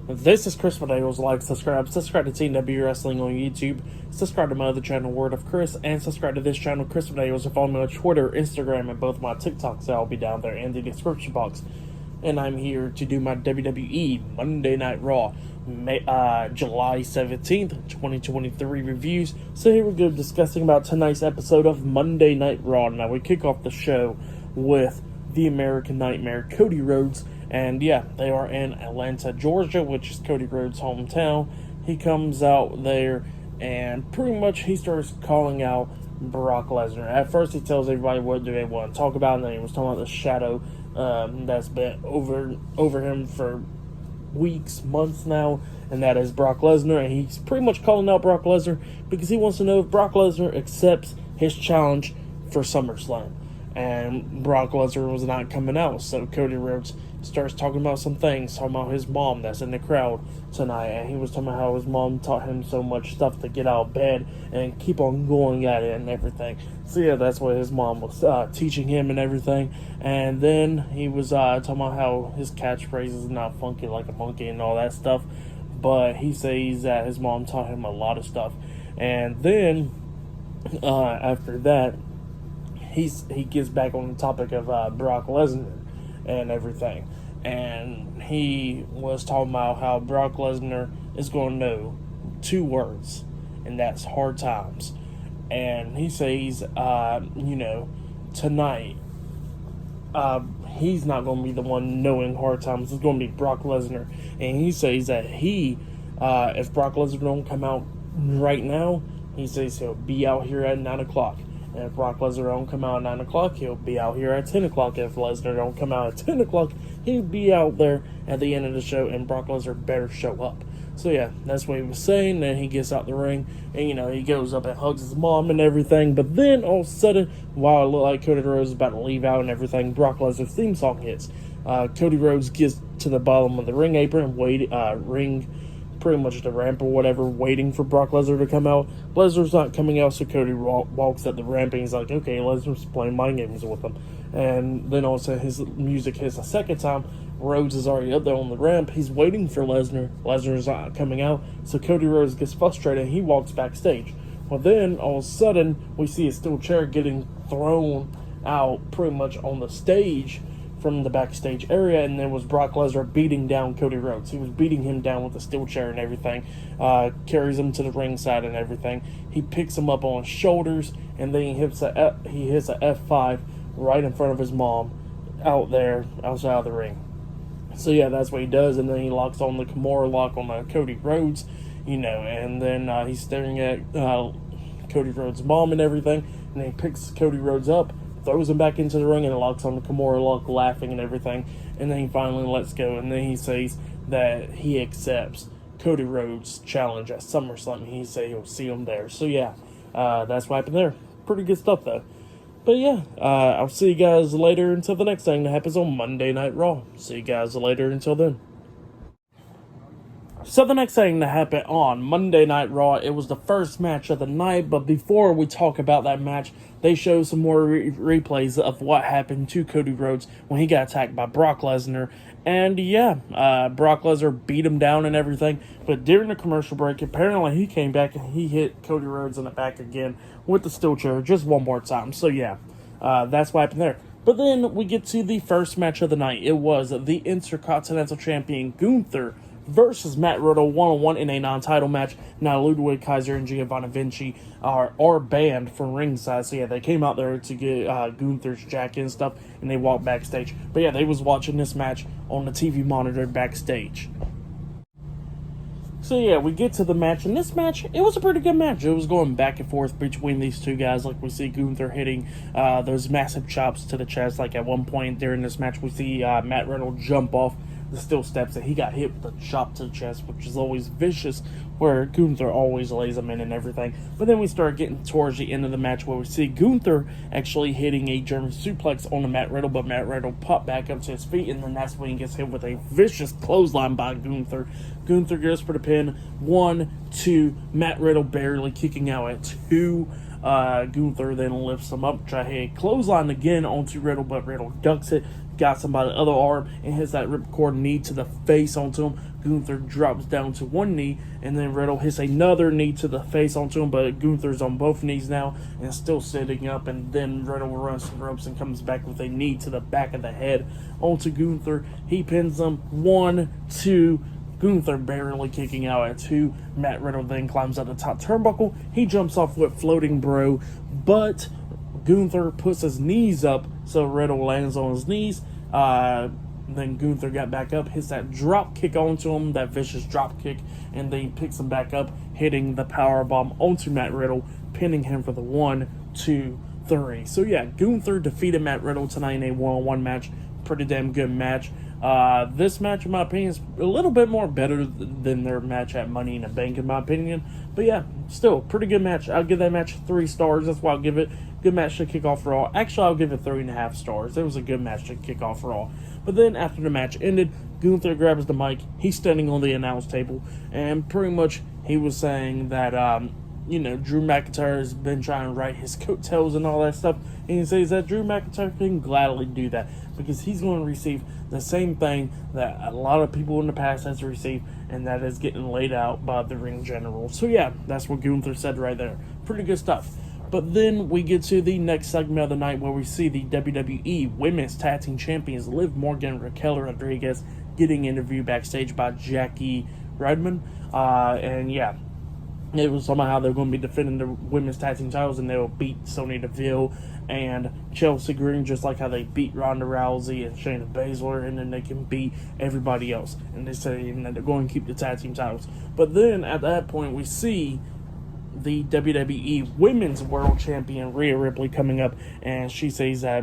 This is Chris Medeiros. Like, subscribe to TNW Wrestling on YouTube, subscribe to my other channel, Word of Chris, and subscribe to this channel, Chris Medeiros, and follow me on Twitter, Instagram, and both my TikToks. I'll be down there in the description box. And I'm here to do my WWE Monday Night Raw, July 17th, 2023 reviews. So here we go, discussing about tonight's episode of Monday Night Raw. Now, we kick off the show with the American Nightmare, Cody Rhodes. And yeah, they are in Atlanta, Georgia, which is Cody Rhodes' hometown. He comes out there and pretty much he starts calling out Brock Lesnar. At first, he tells everybody what do they want to talk about, and then he was talking about the shadow that's been over him for weeks, months now, and that is Brock Lesnar. And he's pretty much calling out Brock Lesnar because he wants to know if Brock Lesnar accepts his challenge for SummerSlam. And Brock Lesnar was not coming out, so Cody Rhodes starts talking about some things, talking about his mom that's in the crowd tonight, and he was talking about how his mom taught him so much stuff to get out of bed and keep on going at it and everything. So yeah, that's what his mom was teaching him and everything. And then he was talking about how his catchphrase is not funky like a monkey and all that stuff, but he says that his mom taught him a lot of stuff. And then after that, he gets back on the topic of Brock Lesnar and everything. And he was talking about how Brock Lesnar is going to know two words, and that's hard times. And he says, tonight, he's not going to be the one knowing hard times. It's going to be Brock Lesnar. And he says that if Brock Lesnar don't come out right now, he says he'll be out here at 9 o'clock. And if Brock Lesnar don't come out at 9 o'clock, he'll be out here at 10 o'clock. If Lesnar don't come out at 10 o'clock, he'll be out there at the end of the show, and Brock Lesnar better show up. So yeah, that's what he was saying. Then he gets out the ring, and he goes up and hugs his mom and everything. But then all of a sudden, while it looked like Cody Rhodes is about to leave out and everything, Brock Lesnar's theme song hits. Cody Rhodes gets to the bottom of the ring apron, pretty much the ramp or whatever, waiting for Brock Lesnar to come out. Lesnar's not coming out, so Cody walks at the ramp, and he's like, okay, Lesnar's playing mind games with him. And then all of a sudden, his music hits a second time. Rhodes is already up there on the ramp. He's waiting for Lesnar. Lesnar's not coming out, so Cody Rhodes gets frustrated, and he walks backstage. Well, then, all of a sudden, we see a steel chair getting thrown out pretty much on the stage from the backstage area, and then was Brock Lesnar beating down Cody Rhodes. He was beating him down with a steel chair and everything, carries him to the ringside and everything. He picks him up on his shoulders, and then he hits a F5 right in front of his mom out there outside of the ring. So yeah, that's what he does, and then he locks on the Kimura lock on Cody Rhodes, and then he's staring at Cody Rhodes' mom and everything, and then he picks Cody Rhodes up, throws him back into the ring, and locks on the Kimura lock, laughing and everything. And then he finally lets go, and then he says that he accepts Cody Rhodes' challenge at SummerSlam. He says he'll see him there. So yeah, that's what happened there. Pretty good stuff though. But yeah, I'll see you guys later until the next thing that happens on Monday Night Raw. See you guys later until then. So the next thing that happened on Monday Night Raw, it was the first match of the night, but before we talk about that match, they show some more replays of what happened to Cody Rhodes when he got attacked by Brock Lesnar. And yeah, Brock Lesnar beat him down and everything, but during the commercial break, apparently he came back and he hit Cody Rhodes in the back again with the steel chair just one more time. So yeah, that's what happened there. But then we get to the first match of the night. It was the Intercontinental Champion Gunther versus Matt Riddle one-on-one in a non-title match. Now Ludwig Kaiser and Giovanni Vinci are banned from ringside. So yeah, they came out there to get Gunther's jacket and stuff, and they walked backstage. But yeah, they was watching this match on the TV monitor backstage. So yeah, we get to the match, and this match, it was a pretty good match. It was going back and forth between these two guys. Like, we see Gunther hitting those massive chops to the chest. Like, at one point during this match, we see Matt Riddle jump off the steel steps, and he got hit with a chop to the chest, which is always vicious, where Gunther always lays him in and everything. But then we start getting towards the end of the match, where we see Gunther actually hitting a German suplex on the Matt Riddle, but Matt Riddle popped back up to his feet, and then that's when he gets hit with a vicious clothesline by Gunther. Gunther goes for the pin. 1, 2, Matt Riddle barely kicking out at 2. Gunther then lifts him up, try to hit a clothesline again onto Riddle, but Riddle ducks it. got somebody other arm and hits that ripcord knee to the face onto him. Gunther drops down to one knee, and then Riddle hits another knee to the face onto him, but Gunther's on both knees now and still sitting up, and then Riddle runs some ropes and comes back with a knee to the back of the head onto Gunther. He pins him 1, 2, Gunther barely kicking out at 2. Matt Riddle then climbs up the top turnbuckle. He jumps off with floating bro, but Gunther puts his knees up, so Riddle lands on his knees. Then Gunther got back up, hits that drop kick onto him, that vicious drop kick, and then he picks him back up, hitting the powerbomb onto Matt Riddle, pinning him for the 1, 2, 3. So yeah, Gunther defeated Matt Riddle tonight in a one-on-one match. Pretty damn good match. This match, in my opinion, is a little bit more better than their match at Money in the Bank, in my opinion. But yeah, still, pretty good match. I'll give that match 3 stars. That's why I'll give it. Good match to kick off Raw. Actually, I'll give it 3.5 stars. It was a good match to kick off Raw. But then, after the match ended, Gunther grabs the mic. He's standing on the announce table. And pretty much, he was saying that, Drew McIntyre has been trying to write his coattails and all that stuff. And he says that Drew McIntyre can gladly do that, because he's going to receive the same thing that a lot of people in the past has received, and that is getting laid out by the ring general. So yeah, that's what Gunther said right there. Pretty good stuff. But then we get to the next segment of the night, where we see the WWE Women's Tag Team Champions Liv Morgan and Raquel Rodriguez getting interviewed backstage by Jackie Redmond. And yeah, it was somehow they're going to be defending the women's tag team titles, and they'll beat Sonya Deville and Chelsea Green, just like how they beat Ronda Rousey and Shayna Baszler, and then they can beat everybody else. And they say that they're going to keep the tag team titles. But then at that point, we see the WWE Women's World Champion Rhea Ripley coming up, and she says that,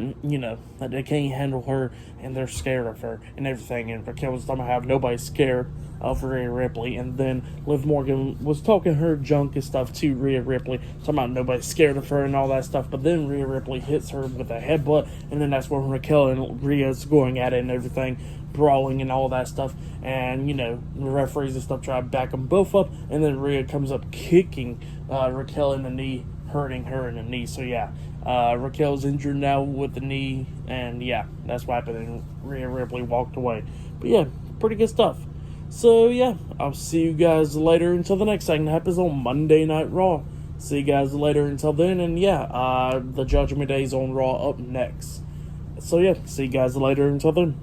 that they can't handle her and they're scared of her and everything. And Raquel was talking about how nobody's scared of Rhea Ripley, and then Liv Morgan was talking her junk and stuff to Rhea Ripley, talking about nobody's scared of her and all that stuff. But then Rhea Ripley hits her with a headbutt, and then that's when Raquel and Rhea's going at it and everything, brawling and all that stuff. And the referees and stuff try to back them both up, and then Rhea comes up kicking Raquel in the knee, hurting her in the knee. So yeah, Raquel's injured now with the knee, and yeah, that's what happened, and Rhea Ripley walked away. But yeah, pretty good stuff. So yeah, I'll see you guys later until the next segment happens on Monday Night Raw. See you guys later until then, and yeah, the Judgment Day's on Raw up next. So yeah, see you guys later until then.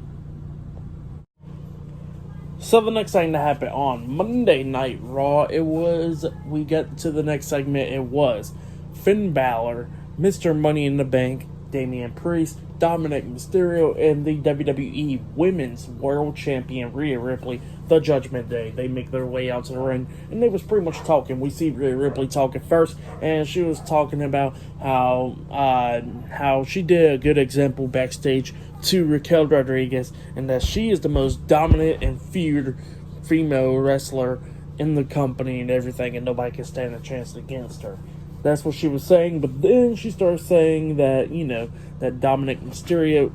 So the next thing to happen on Monday Night Raw, we get to the next segment, it was Finn Balor, Mr. Money in the Bank, Damian Priest, Dominic Mysterio, and the WWE Women's World Champion Rhea Ripley, the Judgment Day. They make their way out to the ring, and they was pretty much talking. We see Rhea Ripley talking first, and she was talking about how she did a good example backstage to Raquel Rodriguez, and that she is the most dominant and feared female wrestler in the company and everything, and nobody can stand a chance against her. That's what she was saying, but then she started saying that, that Dominic Mysterio,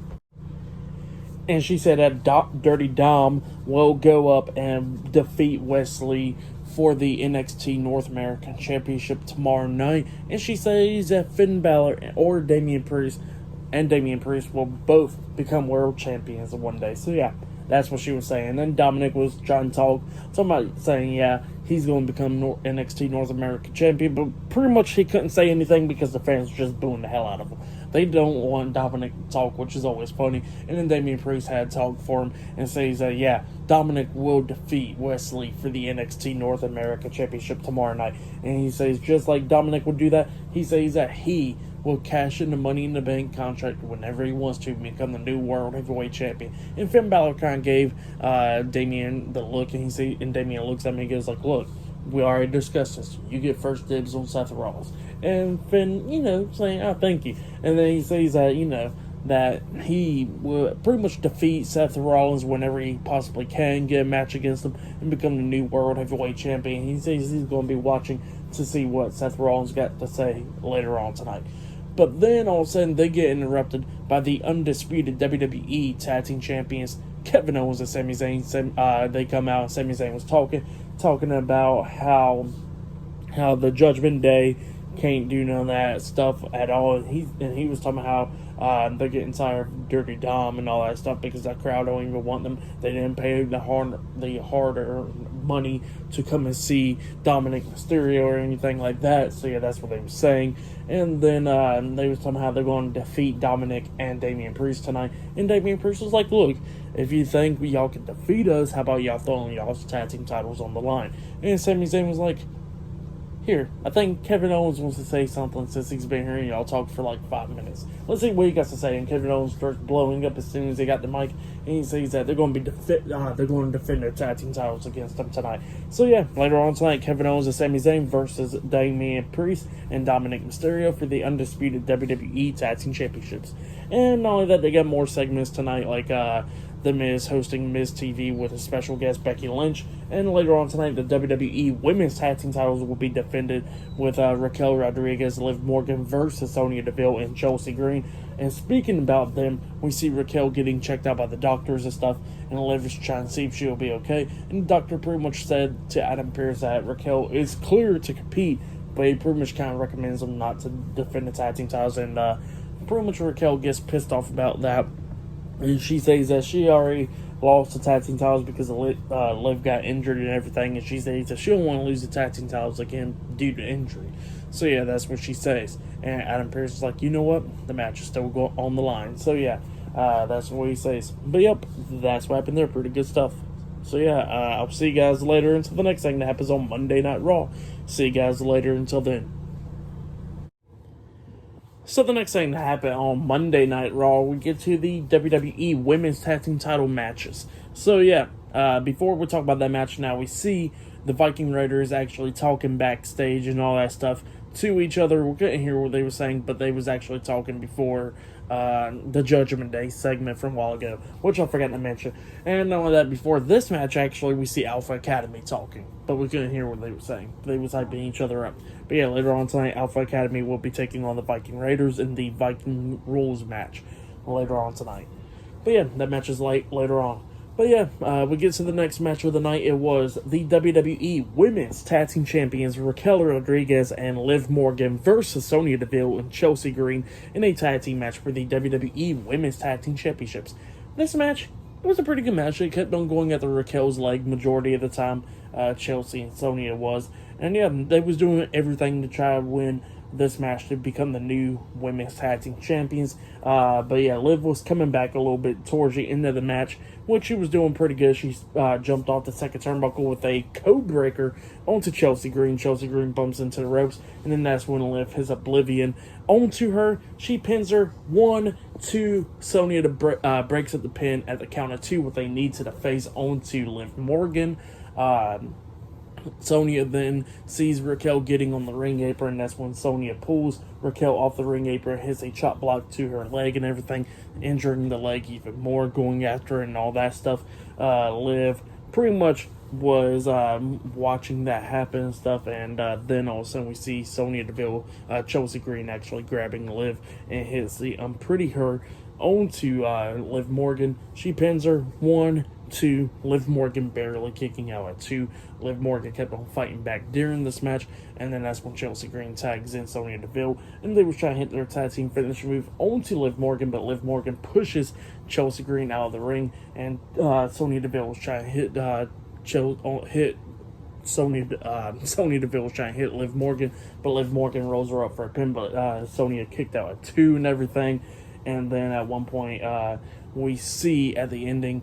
and she said that Dirty Dom will go up and defeat Wesley for the NXT North American Championship tomorrow night, and she says that Finn Balor or Damian Priest will both become world champions in one day. So yeah, that's what she was saying. And then Dominic was trying to talk, somebody saying, yeah, he's going to become NXT North American champion, but pretty much he couldn't say anything because the fans were just booing the hell out of him. They don't want Dominic to talk, which is always funny. And then Damian Priest had to talk for him and says that, yeah, Dominic will defeat Wesley for the NXT North America Championship tomorrow night. And he says, just like Dominic would do that, he says that he will cash in the Money in the Bank contract whenever he wants to become the new World Heavyweight Champion. And Finn Balor kind of gave Damian the look, and Damian looks at me and goes like, look, we already discussed this. You get first dibs on Seth Rollins. And Finn, saying, oh, thank you. And then he says that, that he will pretty much defeat Seth Rollins whenever he possibly can, get a match against him, and become the new World Heavyweight Champion. He says he's going to be watching to see what Seth Rollins got to say later on tonight. But then all of a sudden they get interrupted by the undisputed WWE Tag Team Champions, Kevin Owens and Sami Zayn. They come out and Sami Zayn was talking about how the Judgment Day can't do none of that stuff at all. And he was talking about how they're getting tired of Dirty Dom and all that stuff because that crowd don't even want them. They didn't pay the harder money to come and see Dominic Mysterio or anything like that. So yeah, that's what they were saying. And then they was talking how they're going to defeat Dominic and Damian Priest tonight. And Damian Priest was like, look, if you think y'all can defeat us, how about y'all throwing y'all's tag team titles on the line? And Sami Zayn was like, here, I think Kevin Owens wants to say something since he's been here and y'all talked for like 5 minutes. Let's see what he got to say. And Kevin Owens starts blowing up as soon as he got the mic, and he says that they're going to defend their tag team titles against them tonight. So yeah, later on tonight, Kevin Owens and Sami Zayn versus Damian Priest and Dominic Mysterio for the undisputed WWE Tag Team Championships. And not only that, they got more segments tonight, like The Miz hosting Miz TV with a special guest, Becky Lynch. And later on tonight, the WWE Women's Tag Team titles will be defended with Raquel Rodriguez, Liv Morgan versus Sonya Deville and Chelsea Green. And speaking about them, we see Raquel getting checked out by the doctors and stuff, and Liv is trying to see if she'll be okay. And the doctor pretty much said to Adam Pearce that Raquel is clear to compete, but he pretty much kind of recommends them not to defend the tag team titles. And pretty much Raquel gets pissed off about that. And she says that she already lost the tag team titles because Liv got injured and everything. And she says that she don't want to lose the tag team titles again due to injury. So yeah, that's what she says. And Adam Pearce is like, you know what? The match is still going on the line. So yeah, that's what he says. But yep, that's what happened there. Pretty good stuff. So yeah, I'll see you guys later until the next thing that happens on Monday Night Raw. See you guys later until then. So the next thing to happen on Monday Night Raw, we get to the WWE Women's Tag Team title matches. So yeah, before we talk about that match now, we see the Viking Raiders actually talking backstage and all that stuff to each other. We couldn't hear what they were saying, but they was actually talking before the Judgment Day segment from a while ago, which I forgot to mention. And not only that, before this match, actually, we see Alpha Academy talking, but we couldn't hear what they were saying. They was hyping each other up. But yeah, later on tonight, Alpha Academy will be taking on the Viking Raiders in the Viking Rules match later on tonight. But yeah, that match is later on. But yeah, we get to the next match of the night. It was the WWE Women's Tag Team Champions Raquel Rodriguez and Liv Morgan versus Sonya Deville and Chelsea Green in a tag team match for the WWE Women's Tag Team Championships. This match, it was a pretty good match. It kept on going at the Raquel's leg majority of the time. Chelsea and Sonya was. And yeah, they was doing everything to try to win this match to become the new Women's Tag Team Champions. But yeah, Liv was coming back a little bit towards the end of the match, which she was doing pretty good. She jumped off the second turnbuckle with a code breaker onto Chelsea Green. Chelsea Green bumps into the ropes, and then that's when Liv has Oblivion onto her. She pins her 1, 2. Sonya breaks up the pin at the count of 2 with a knee to the face onto Liv Morgan. Sonya then sees Raquel getting on the ring apron. That's when Sonya pulls Raquel off the ring apron, hits a chop block to her leg and everything, injuring the leg even more, going after her and all that stuff. Liv pretty much was watching that happen and stuff, and then all of a sudden we see Sonya Deville, Chelsea Green actually grabbing Liv and hits the Pretty Her onto Liv Morgan. She pins her 1, 2. Liv Morgan barely kicking out at 2. Liv Morgan kept on fighting back during this match, and then that's when Chelsea Green tags in Sonya Deville, and they were trying to hit their tag team finisher move onto Liv Morgan, but Liv Morgan pushes Chelsea Green out of the ring, and Sonya Deville was trying to hit Sonya Deville was trying to hit Liv Morgan, but Liv Morgan rolls her up for a pin, but Sonya kicked out at 2 and everything. And then at one point, we see at the ending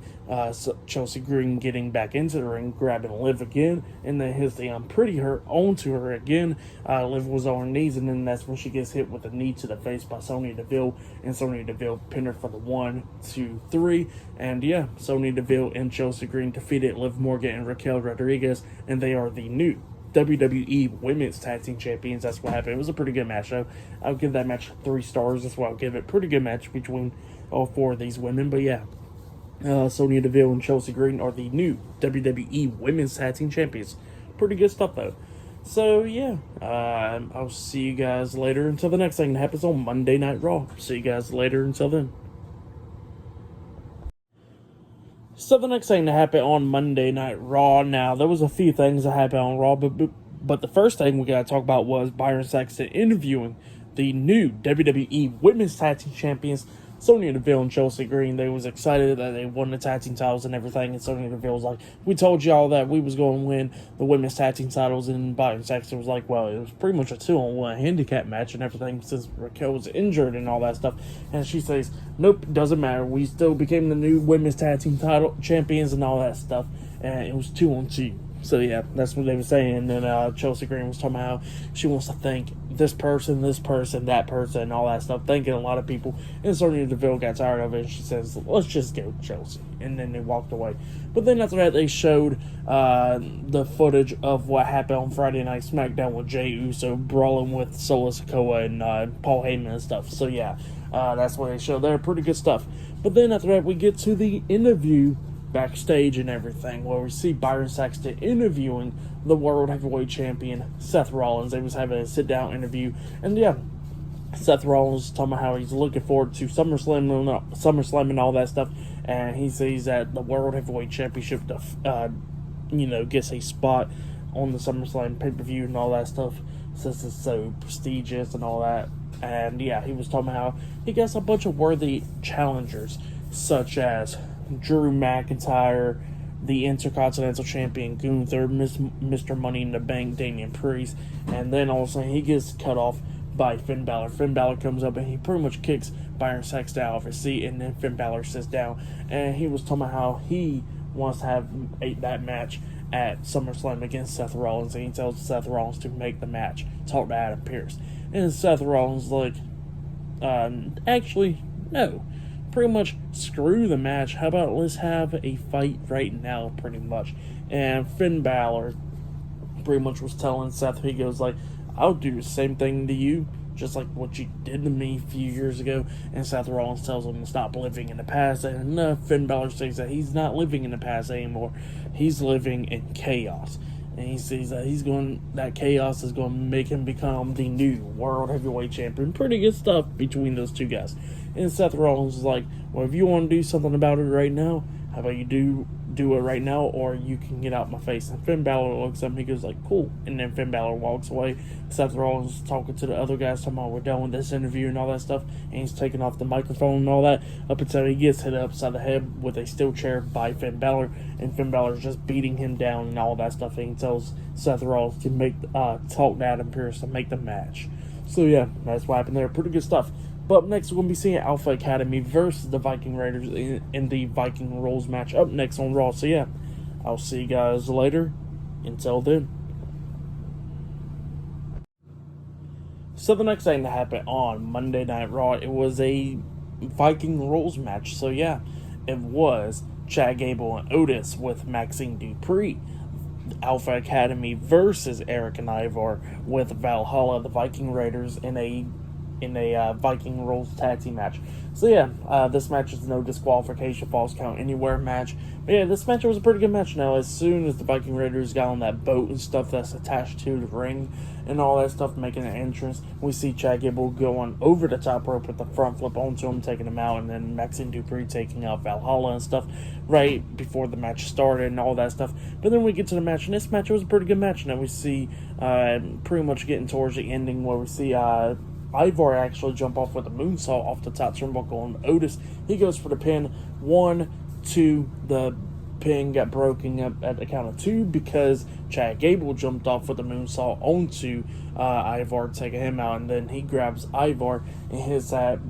Chelsea Green getting back into the ring, grabbing Liv again, and then hits the Pretty Her onto her again. Liv was on her knees, and then that's when she gets hit with a knee to the face by Sonya Deville, and Sonya Deville pinned her for the 1, 2, 3. And yeah, Sonya Deville and Chelsea Green defeated Liv Morgan and Raquel Rodriguez, and they are the new WWE Women's Tag Team Champions. That's what happened. It was a pretty good match, though. I'll give that match 3 stars. That's why I'll give it. Pretty good match between all 4 of these women. But yeah, Sonya Deville and Chelsea Green are the new WWE Women's Tag Team Champions. Pretty good stuff, though. So yeah, I'll see you guys later until the next thing that happens on Monday Night Raw. See you guys later until then. So the next thing that happened on Monday Night Raw, now there was a few things that happened on Raw, but But the first thing we got to talk about was Byron Saxton interviewing the new WWE Women's Tag Team Champions, Sonya Deville and Chelsea Green. They was excited that they won the tag team titles and everything, and Sonya Deville was like, we told y'all that we was going to win the women's tag team titles, and Byron Saxton was like, well, it was pretty much a 2-on-1 handicap match and everything since Raquel was injured and all that stuff. And she says, nope, doesn't matter, we still became the new women's tag team title champions and all that stuff, and it was 2-on-2. So yeah, that's what they were saying. And then Chelsea Green was talking about how she wants to thank this person, that person, and all that stuff, thanking a lot of people. And Sonya Deville got tired of it, and she says, let's just go, Chelsea. And then they walked away. But then after that, they showed the footage of what happened on Friday Night SmackDown with Jey Uso brawling with Solo Sikoa and Paul Heyman and stuff. So yeah, that's what they showed there. Pretty good stuff. But then after that, we get to the interview backstage and everything, where we see Byron Saxton interviewing the World Heavyweight Champion Seth Rollins. They was having a sit-down interview, and yeah, Seth Rollins was talking about how he's looking forward to SummerSlam and all that stuff, and he says that the World Heavyweight Championship gets a spot on the SummerSlam pay-per-view and all that stuff, since it's so prestigious and all that. And yeah, he was talking about how he gets a bunch of worthy challengers, such as Drew McIntyre, the Intercontinental Champion Gunther, Mr. Money in the Bank Damian Priest, and then all of a sudden he gets cut off by Finn Balor. Finn Balor comes up and he pretty much kicks Byron Saxton out of his seat, and then Finn Balor sits down, and he was talking about how he wants to have that match at SummerSlam against Seth Rollins, and he tells Seth Rollins to make the match, talk to Adam Pearce, and Seth Rollins like, actually, no. Pretty much screw the match. How about let's have a fight right now, pretty much. And Finn Balor pretty much was telling Seth, he goes like, I'll do the same thing to you, just like what you did to me a few years ago. And Seth Rollins tells him to stop living in the past. And Finn Balor says that he's not living in the past anymore. He's living in chaos. And he sees that that chaos is going to make him become the new World Heavyweight Champion. Pretty good stuff between those two guys. And Seth Rollins is like, well, if you want to do something about it right now, how about you do it right now, or you can get out my face. And Finn Balor looks at him, he goes like, cool. And then Finn Balor walks away. Seth Rollins is talking to the other guys, talking about we're done with this interview and all that stuff. And he's taking off the microphone and all that, up until he gets hit upside the head with a steel chair by Finn Balor. And Finn Balor's just beating him down and all that stuff. And he tells Seth Rollins to talk to Adam Pearce to make the match. So yeah, that's what happened there. Pretty good stuff. But up next, we're going to be seeing Alpha Academy versus the Viking Raiders in the Viking Rules match up next on Raw. So yeah, I'll see you guys later. Until then. So the next thing that happened on Monday Night Raw, it was a Viking Rules match. So yeah, it was Chad Gable and Otis with Maxine Dupree. Alpha Academy versus Eric and Ivar with Valhalla, the Viking Raiders, in a Viking Rules tag team match. So yeah, this match is no disqualification, false count anywhere match. But yeah, this match was a pretty good match. Now, as soon as the Viking Raiders got on that boat and stuff that's attached to the ring and all that stuff, making an entrance, we see Chad Gable going over the top rope with the front flip onto him, taking him out, and then Maxine Dupree taking out Valhalla and stuff right before the match started and all that stuff. But then we get to the match, and this match was a pretty good match. Now we see pretty much getting towards the ending, where we see Ivar actually jump off with a moonsault off the top turnbuckle on Otis. He goes for the pin. 1, 2, the pin got broken up at the count of 2 because Chad Gable jumped off with a moonsault onto Ivar, taking him out, and then he grabs Ivar and hits that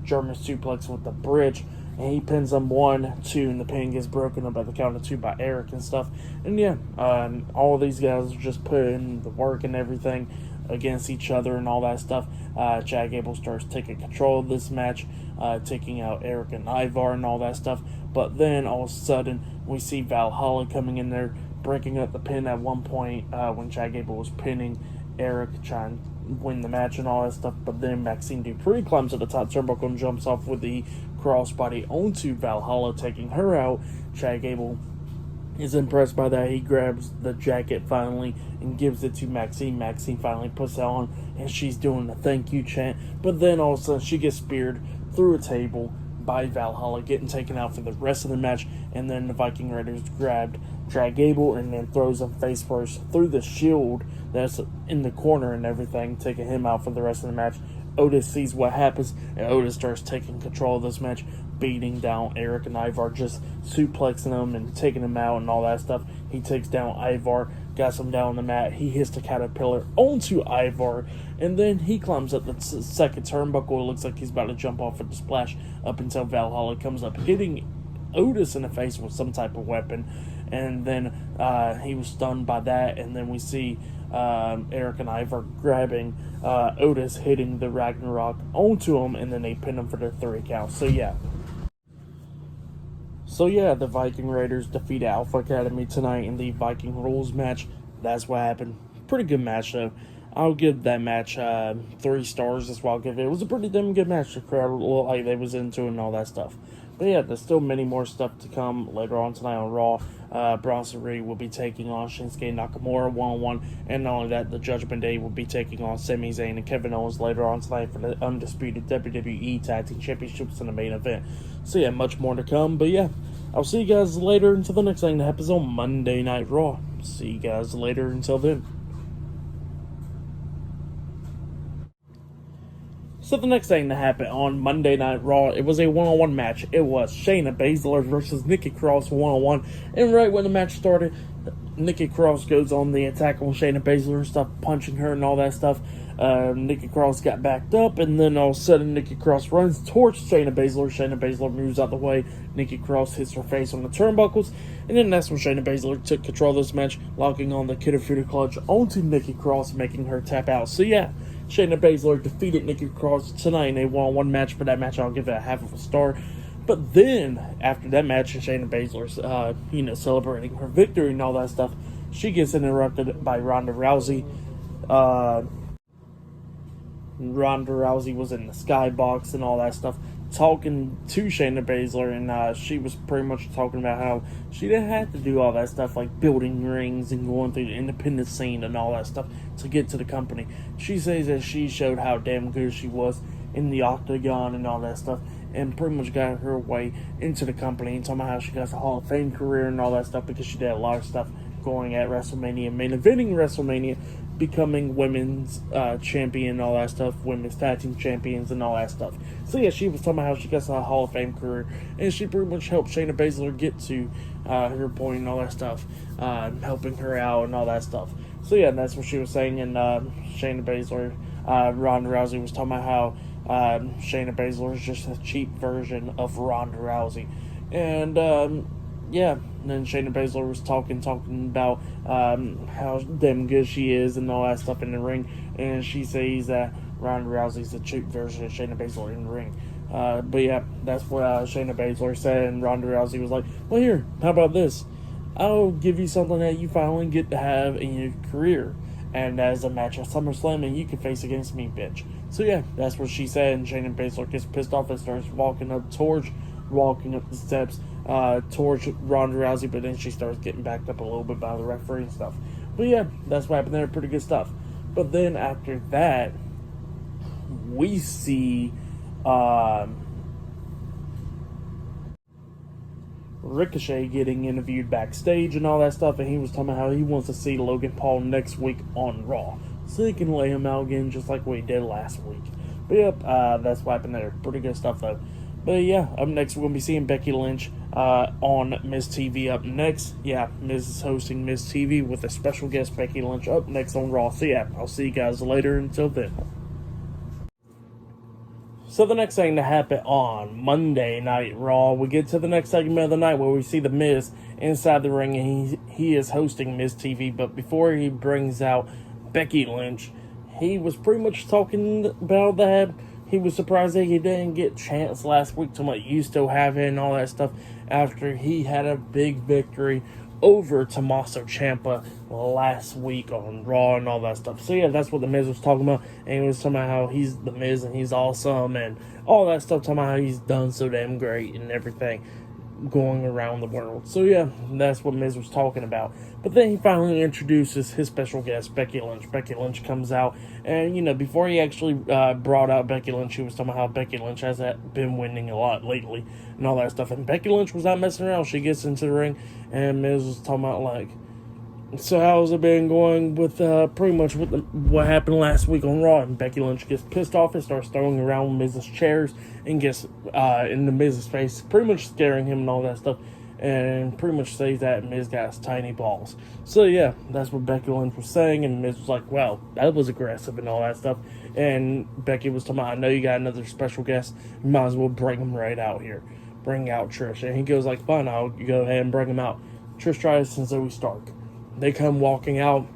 German suplex with the bridge, and he pins him 1, 2, and the pin gets broken up at the count of 2 by Eric and stuff. And yeah, all of these guys are just putting the work and everything against each other and all that stuff. Chad Gable starts taking control of this match, taking out Eric and Ivar and all that stuff. But then all of a sudden we see Valhalla coming in there, breaking up the pin at one point when Chad Gable was pinning Eric, trying to win the match and all that stuff. But then Maxine Dupree climbs to the top turnbuckle and jumps off with the crossbody onto Valhalla, taking her out. Chad Gable is impressed by that. He grabs the jacket finally and gives it to Maxine. Maxine finally puts it on, and she's doing the thank you chant. But then all of a sudden she gets speared through a table by Valhalla, getting taken out for the rest of the match. And then the Viking Raiders grabbed Chad Gable, and then throws him face first through the shield that's in the corner and everything, taking him out for the rest of the match. Otis sees what happens, and Otis starts taking control of this match, beating down Eric and Ivar, just suplexing him and taking him out and all that stuff. He takes down Ivar, got him down on the mat. He hits the caterpillar onto Ivar, and then he climbs up the second turnbuckle. It looks like he's about to jump off at the splash up until Valhalla comes up, hitting Otis in the face with some type of weapon. And then he was stunned by that, and then we see Eric and Ivar grabbing Otis, hitting the Ragnarok onto him, and then they pin him for the 3 count. So yeah, the Viking Raiders defeat Alpha Academy tonight in the Viking Rules match. That's what happened. Pretty good match, though. I'll give that match 3 stars. That's what I'll give it. It was a pretty damn good match. The crowd looked like they was into it and all that stuff. But yeah, there's still many more stuff to come later on tonight on Raw. Bronson will be taking on Shinsuke Nakamura one-on-one. And not only that, the Judgment Day will be taking on Sami Zayn and Kevin Owens later on tonight for the undisputed WWE Tag Team Championships in the main event. So yeah, much more to come. But yeah, I'll see you guys later until the next thing that happens on Monday Night Raw. See you guys later until then. So the next thing that happened on Monday Night Raw, it was a one-on-one match. It was Shayna Baszler versus Nikki Cross one-on-one. And right when the match started, Nikki Cross goes on the attack on Shayna Baszler and stuff, punching her and all that stuff. Nikki Cross got backed up, and then all of a sudden Nikki Cross runs towards Shayna Baszler. Shayna Baszler moves out the way. Nikki Cross hits her face on the turnbuckles, and then that's when Shayna Baszler took control of this match, locking on the Kirifuda clutch onto Nikki Cross, making her tap out. So yeah, Shayna Baszler defeated Nikki Cross tonight in a one-on-one match. For that match, I'll give it a half of a star. But then, after that match, Shayna Baszler's, celebrating her victory and all that stuff, she gets interrupted by Ronda Rousey. Ronda Rousey was in the skybox and all that stuff, talking to Shayna Baszler, and she was pretty much talking about how she didn't have to do all that stuff, like building rings and going through the independent scene and all that stuff to get to the company. She says that she showed how damn good she was in the octagon and all that stuff, and pretty much got her way into the company, and talking about how she got a Hall of Fame career and all that stuff because she did a lot of stuff going at WrestleMania, main eventing WrestleMania, becoming women's champion and all that stuff, women's tag team champions and all that stuff. So yeah, she was talking about how she got a Hall of Fame career, and she pretty much helped Shayna Baszler get to her point and all that stuff, helping her out and all that stuff. So yeah, that's what she was saying, and Shayna Baszler, Ronda Rousey was talking about how Shayna Baszler is just a cheap version of Ronda Rousey. And yeah, and then Shayna Baszler was talking about how damn good she is and all that stuff in the ring, and she says that Ronda Rousey's a cheap version of Shayna Baszler in the ring. But yeah, that's what Shayna Baszler said, and Ronda Rousey was like, well, here, how about this? I'll give you something that you finally get to have in your career, and that is a match at SummerSlam, and you can face against me, bitch. So yeah, that's what she said, and Shayna Baszler gets pissed off and starts walking up the steps towards Ronda Rousey, but then she starts getting backed up a little bit by the referee and stuff. But yeah, that's what happened there. Pretty good stuff. But then after that, we see Ricochet getting interviewed backstage and all that stuff, and he was talking about how he wants to see Logan Paul next week on Raw, so he can lay him out again just like we did last week. But yep, that's what happened there. Pretty good stuff though. But yeah, up next we're going to be seeing Becky Lynch on Miz TV up next. Yeah, Miz is hosting Miz TV with a special guest, Becky Lynch, up next on Raw. So yeah, I'll see you guys later. Until then. So the next thing to happen on Monday Night Raw, we get to the next segment of the night where we see the Miz inside the ring, and he is hosting Miz TV. But before he brings out Becky Lynch, he was pretty much talking about that he was surprised that he didn't get chance last week, talking about you still have it and all that stuff, after he had a big victory over Tommaso Ciampa last week on Raw and all that stuff. So yeah, that's what the Miz was talking about, and he was talking about how he's the Miz and he's awesome and all that stuff, talking about how he's done so damn great and everything. going around the world. So yeah, that's what Miz was talking about. But then he finally introduces his special guest, Becky Lynch. Becky Lynch comes out, and before he actually brought out Becky Lynch, he was talking about how Becky Lynch has been winning a lot lately and all that stuff. And Becky Lynch was not messing around. She gets into the ring, and Miz was talking about like, so how's it been going with pretty much what happened last week on Raw? And Becky Lynch gets pissed off and starts throwing around Miz's chairs and gets in the Miz's face, pretty much scaring him and all that stuff. And pretty much says that Miz got tiny balls. So yeah, that's what Becky Lynch was saying. And Miz was like, well, that was aggressive and all that stuff. And Becky was talking about, I know you got another special guest. You might as well bring him right out here. Bring out Trish. And he goes like, fine, I'll go ahead and bring him out. Trish Stratus and Zoe Stark. They come walking out,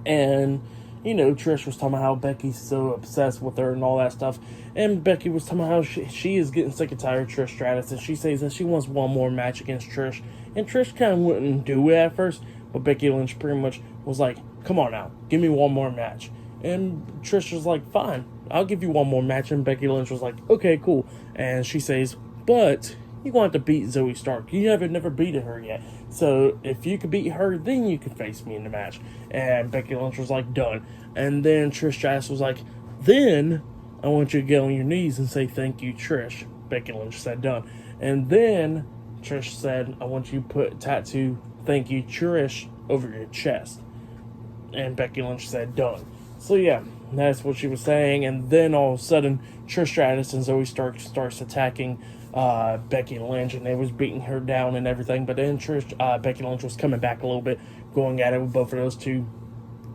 and, Trish was talking about how Becky's so obsessed with her and all that stuff. And Becky was talking about how she is getting sick and tired of Trish Stratus, and she says that she wants one more match against Trish. And Trish kind of wouldn't do it at first, but Becky Lynch pretty much was like, come on now, give me one more match. And Trish was like, fine, I'll give you one more match. And Becky Lynch was like, okay, cool. And she says, but you want to beat Zoe Stark. You have never beaten her yet. So if you could beat her, then you can face me in the match. And Becky Lynch was like, done. And then Trish Stratus was like, then I want you to get on your knees and say thank you, Trish. Becky Lynch said, done. And then Trish said, I want you to put tattoo thank you, Trish over your chest. And Becky Lynch said, done. So yeah, that's what she was saying. And then all of a sudden, Trish Stratus and Zoe Stark starts attacking Becky Lynch, and they was beating her down and everything. But then Becky Lynch was coming back a little bit, going at it with both of those two.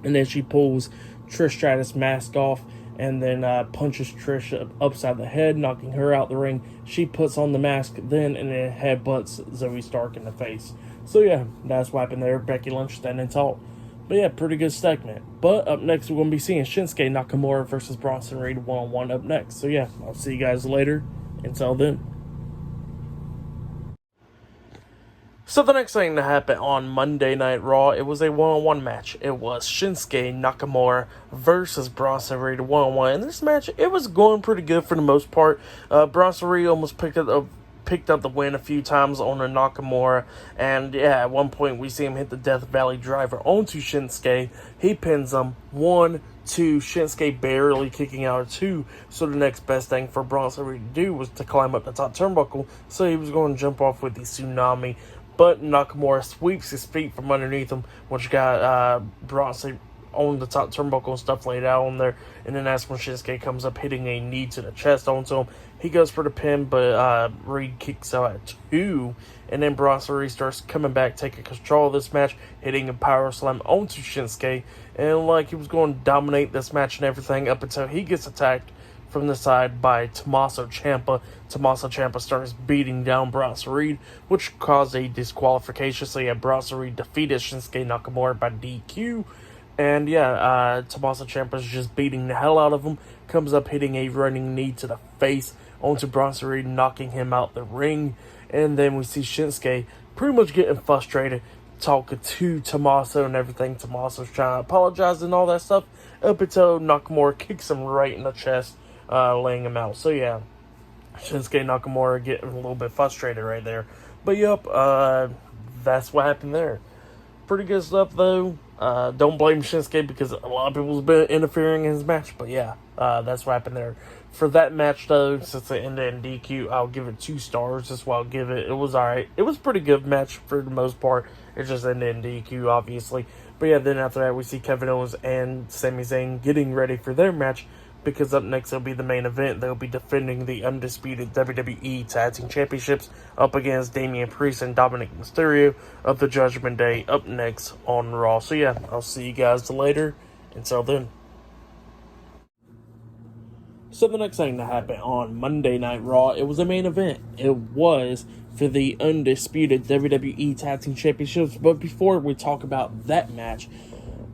And then she pulls Trish Stratus' mask off, and then punches Trish upside the head, knocking her out the ring. She puts on the mask then, and then headbutts Zoe Stark in the face. So yeah, that's what happened there. Becky Lynch standing tall. But yeah, pretty good segment. But up next, we're going to be seeing Shinsuke Nakamura versus Bronson Reed one-on-one up next. So yeah, I'll see you guys later. Until then. So the next thing to happen on Monday Night Raw, it was a one-on-one match. It was Shinsuke Nakamura versus Bronson Reed one-on-one. And this match, it was going pretty good for the most part. Bronson Reed almost picked up the win a few times on a Nakamura. And yeah, at one point we see him hit the Death Valley driver onto Shinsuke. He pins him 1, 2, Shinsuke barely kicking out of 2. So the next best thing for Bronson Reed to do was to climb up the top turnbuckle. So he was going to jump off with the tsunami. But Nakamura sweeps his feet from underneath him, which got Bronson on the top turnbuckle and stuff laid out on there. And then that's when Shinsuke comes up, hitting a knee to the chest onto him. He goes for the pin, but Reed kicks out at 2. And then Bronson Reed starts coming back, taking control of this match, hitting a power slam onto Shinsuke. And like he was going to dominate this match and everything up until he gets attacked from the side by Tommaso Ciampa. Tommaso Ciampa starts beating down Bronson Reed, which caused a disqualification. So yeah, Bronson Reed defeated Shinsuke Nakamura by DQ. And yeah, Tommaso Ciampa's just beating the hell out of him. Comes up hitting a running knee to the face onto Bronson Reed, knocking him out the ring. And then we see Shinsuke pretty much getting frustrated, talking to Tommaso and everything. Tommaso's trying to apologize and all that stuff, up until Nakamura kicks him right in the chest, laying him out. So yeah, Shinsuke Nakamura getting a little bit frustrated right there. But yep, that's what happened there. Pretty good stuff though. Don't blame Shinsuke because a lot of people's been interfering in his match. But yeah, that's what happened there. For that match though, since it ended in DQ, I'll give it 2 stars. That's why I'll give it. It was alright. It was a pretty good match for the most part. It just ended in DQ, obviously. But yeah, then after that, we see Kevin Owens and Sami Zayn getting ready for their match, because up next will be the main event. They'll be defending the undisputed WWE Tag Team Championships up against Damian Priest and Dominic Mysterio of the Judgment Day up next on Raw. So yeah, I'll see you guys later. Until then. So the next thing to happen on Monday Night Raw, it was a main event. It was for the undisputed WWE Tag Team Championships. But before we talk about that match,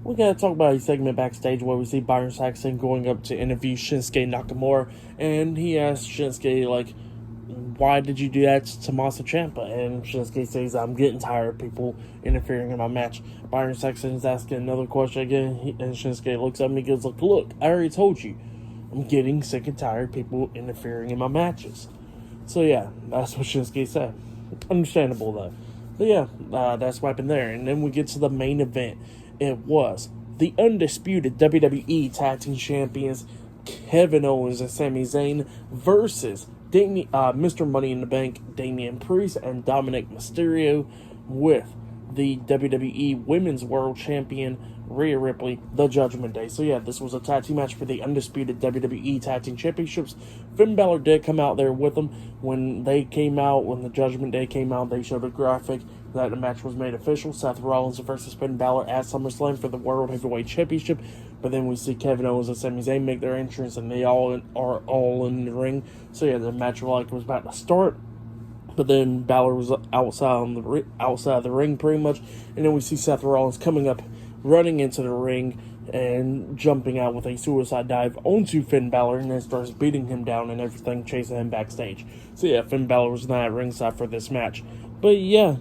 we gotta talk about a segment backstage where we see Byron Saxton going up to interview Shinsuke Nakamura, and he asks Shinsuke, like, why did you do that to Tommaso Ciampa? And Shinsuke says, I'm getting tired of people interfering in my match. Byron Saxton is asking another question again, and Shinsuke looks at me and goes, like, look, I already told you, I'm getting sick and tired of people interfering in my matches. So yeah, that's what Shinsuke said. understandable though. But yeah, that's what happened there. And then we get to the main event. It was the undisputed WWE Tag Team Champions Kevin Owens and Sami Zayn versus Mr. Money in the Bank, Damian Priest, and Dominic Mysterio, with the WWE Women's World Champion Rhea Ripley, the Judgment Day. So yeah, this was a tag team match for the undisputed WWE Tag Team Championships. Finn Balor did come out there with them. When the Judgment Day came out, they showed a graphic that the match was made official. Seth Rollins versus Finn Balor at SummerSlam for the World Heavyweight Championship. But then we see Kevin Owens and Sami Zayn make their entrance, and they are all in the ring. So yeah, the match was about to start. But then Balor was outside of the ring pretty much. And then we see Seth Rollins coming up, running into the ring, and jumping out with a suicide dive onto Finn Balor, and then starts beating him down and everything, chasing him backstage. So yeah, Finn Balor was not at ringside for this match. But yeah,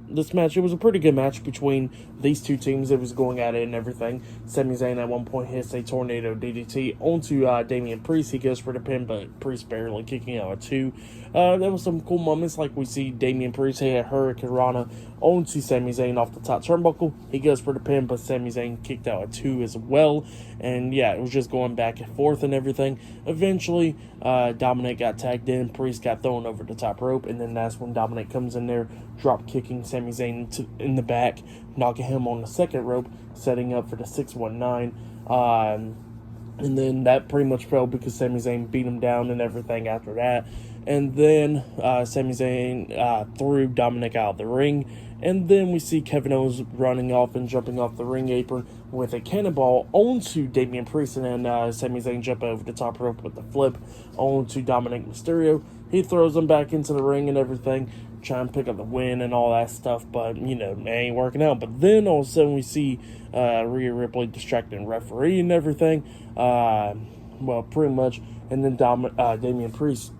this match, it was a pretty good match between these two teams. It was going at it and everything. Sami Zayn at one point hits a tornado DDT onto Damian Priest. He goes for the pin, but Priest barely kicking out a 2. There was some cool moments, like we see Damian Priest hit a Hurricane Rana onto Sami Zayn off the top turnbuckle. He goes for the pin, but Sami Zayn kicked out a 2 as well. And yeah, it was just going back and forth and everything. Eventually, Dominic got tagged in. Priest got thrown over the top rope, and then that's when Dominic comes in there, drop kicking Sami Zayn in the back, knocking him on the second rope, setting up for the 619. And then that pretty much fell because Sami Zayn beat him down and everything after that. And then Sami Zayn threw Dominic out of the ring. And then we see Kevin Owens running off and jumping off the ring apron with a cannonball onto Damian Priest. And then Sami Zayn jump over the top rope with the flip onto Dominic Mysterio. He throws him back into the ring and everything, trying to pick up the win and all that stuff. But, it ain't working out. But then all of a sudden we see Rhea Ripley distracting referee and everything. Well, pretty much. And then Damian Priest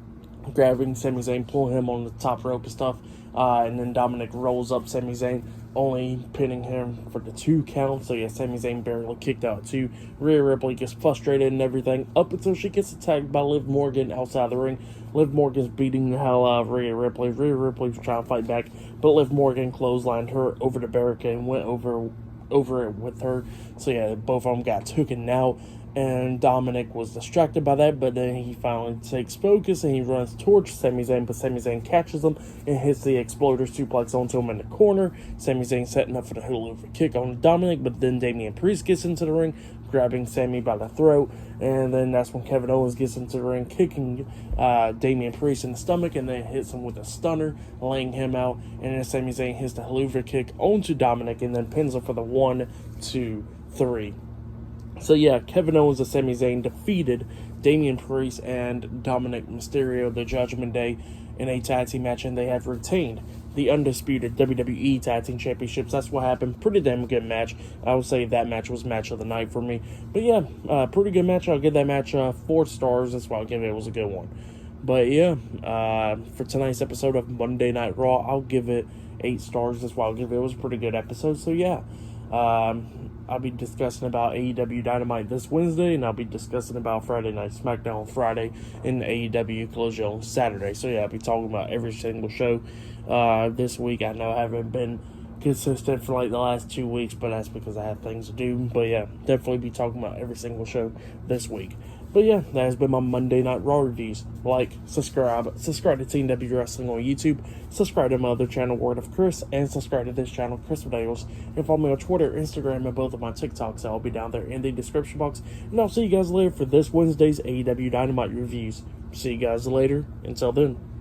grabbing Sami Zayn, pulling him on the top rope and stuff. And then Dominic rolls up Sami Zayn, only pinning him for the 2 count. So yeah, Sami Zayn barely kicked out 2. Rhea Ripley gets frustrated and everything, up until she gets attacked by Liv Morgan outside the ring. Liv Morgan's beating the hell out of Rhea Ripley. Rhea Ripley's trying to fight back, but Liv Morgan clotheslined her over the barricade and went over it with her. So yeah, both of them got taken out. And Dominic was distracted by that, but then he finally takes focus and he runs towards Sami Zayn, but Sami Zayn catches him and hits the exploder suplex onto him in the corner. Sami Zayn setting up for the hula kick on Dominic, but then Damian Priest gets into the ring, grabbing Sami by the throat, and then that's when Kevin Owens gets into the ring, kicking Damian Priest in the stomach, and then hits him with a stunner, laying him out, and then Sami Zayn hits the hula kick onto Dominic, and then pins him for the 1, 2, 3. So yeah, Kevin Owens and Sami Zayn defeated Damian Priest and Dominic Mysterio, the Judgment Day, in a tag team match, and they have retained the undisputed WWE Tag Team Championships. That's what happened. Pretty damn good match. I would say that match was match of the night for me. But yeah, pretty good match. I'll give that match 4 stars. That's why I'll give it. It was a good one. But yeah, for tonight's episode of Monday Night Raw, I'll give it 8 stars. That's why I'll give it. It was a pretty good episode. So yeah, I'll be discussing about AEW Dynamite this Wednesday, and I'll be discussing about Friday Night SmackDown on Friday and AEW Closure on Saturday. So yeah, I'll be talking about every single show this week. I know I haven't been consistent for like the last 2 weeks, but that's because I have things to do. But yeah, definitely be talking about every single show this week. But yeah, that has been my Monday Night Raw reviews. Like, subscribe to Team W Wrestling on YouTube, subscribe to my other channel, Word of Chris, and subscribe to this channel, Chris Videos, and follow me on Twitter, Instagram, and both of my TikToks. I'll be down there in the description box. And I'll see you guys later for this Wednesday's AEW Dynamite reviews. See you guys later. Until then.